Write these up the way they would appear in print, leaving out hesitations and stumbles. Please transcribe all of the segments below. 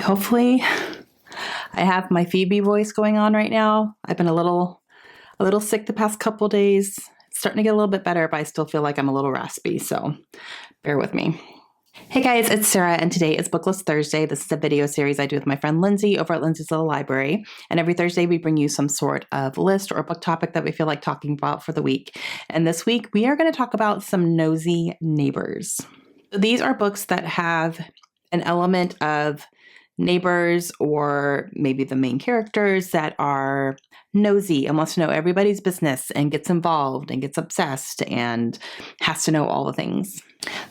Hopefully I have my Phoebe voice going on right now. I've been a little sick the past couple days. It's starting to get a little bit better, but I still feel like I'm a little raspy, so bear with me. Hey guys, it's Sarah, and today is BookList Thursday. This is a video series I do with my friend Lindsay over at Lindsay's Little Library. And every Thursday we bring you some sort of list or book topic that we feel like talking about for the week. And this week we are going to talk about some Nosey Neighbors. These are books that have an element of neighbors or maybe the main characters that are nosy and wants to know everybody's business and gets involved and gets obsessed and has to know all the things.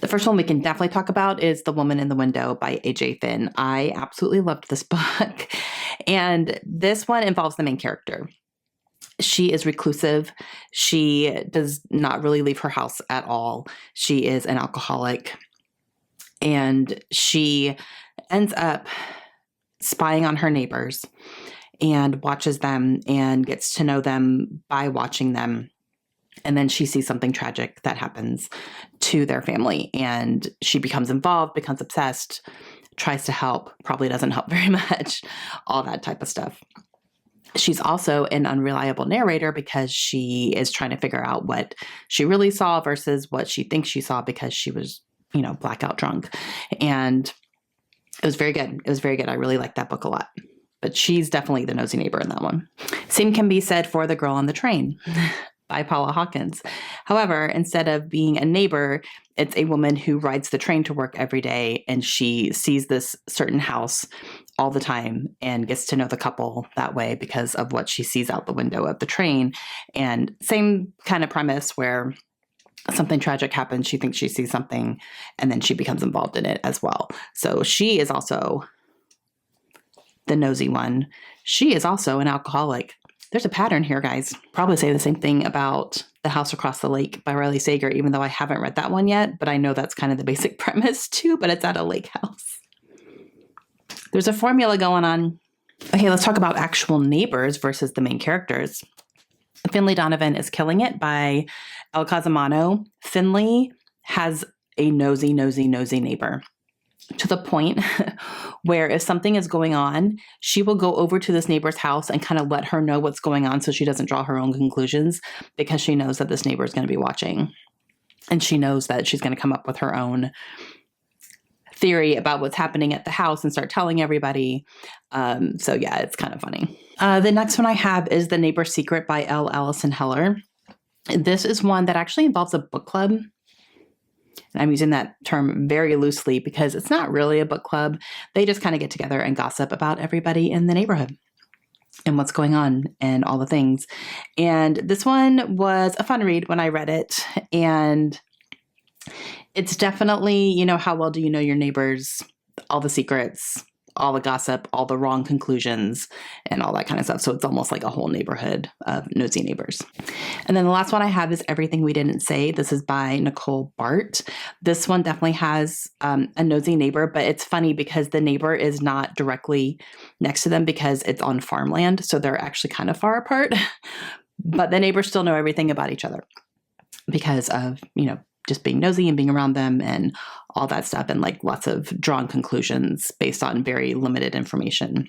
The first one we can definitely talk about is The Woman in the Window by A.J. Finn. I absolutely loved this book. And this one involves the main character. She is reclusive. She does not really leave her house at all. She is an alcoholic. And she ends up spying on her neighbors and watches them and gets to know them by watching them. And then she sees something tragic that happens to their family and she becomes involved, becomes obsessed, tries to help, probably doesn't help very much, all that type of stuff. She's also an unreliable narrator because she is trying to figure out what she really saw versus what she thinks she saw because she was, blackout drunk. And it was very good. It was very good. I really liked that book a lot. But she's definitely the nosy neighbor in that one. Same can be said for The Girl on the Train by Paula Hawkins. However, instead of being a neighbor, it's a woman who rides the train to work every day, and she sees this certain house all the time and gets to know the couple that way because of what she sees out the window of the train. And same kind of premise where something tragic happens, she thinks she sees something, and then she becomes involved in it as well. So she is also the nosy one. She is also an alcoholic. There's a pattern here, guys. Probably say the same thing about The House Across the Lake by Riley Sager, even though I haven't read that one yet, but I know that's kind of the basic premise too, but it's at a lake house. There's a formula going on. Okay, let's talk about actual neighbors versus the main characters. Finley Donovan is Killing It by El Casamano. Finley has a nosy neighbor to the point where if something is going on, she will go over to this neighbor's house and kind of let her know what's going on so she doesn't draw her own conclusions because she knows that this neighbor is going to be watching. And she knows that she's going to come up with her own theory about what's happening at the house and start telling everybody. So yeah, it's kind of funny. The next one I have is The Neighbor's Secret by L. Allison Heller. This is one that actually involves a book club. And I'm using that term very loosely because it's not really a book club. They just kind of get together and gossip about everybody in the neighborhood and what's going on and all the things. And this one was a fun read when I read it. And it's definitely, how well do you know your neighbors, all the secrets, all the gossip, all the wrong conclusions, and all that kind of stuff. So it's almost like a whole neighborhood of nosy neighbors. And then the last one I have is Everything We Didn't Say. This is by Nicole Bart. This one definitely has a nosy neighbor, but it's funny because the neighbor is not directly next to them because it's on farmland. So they're actually kind of far apart, but the neighbors still know everything about each other because of, just being nosy and being around them and all that stuff and like lots of drawn conclusions based on very limited information,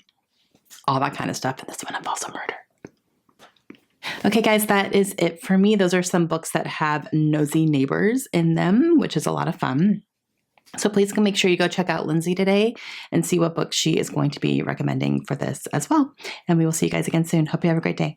all that kind of stuff. And this one involves a murder. Okay, guys, that is it for me. Those are some books that have nosy neighbors in them, which is a lot of fun. So please make sure you go check out Lindsay today and see what books she is going to be recommending for this as well. And we will see you guys again soon. Hope you have a great day.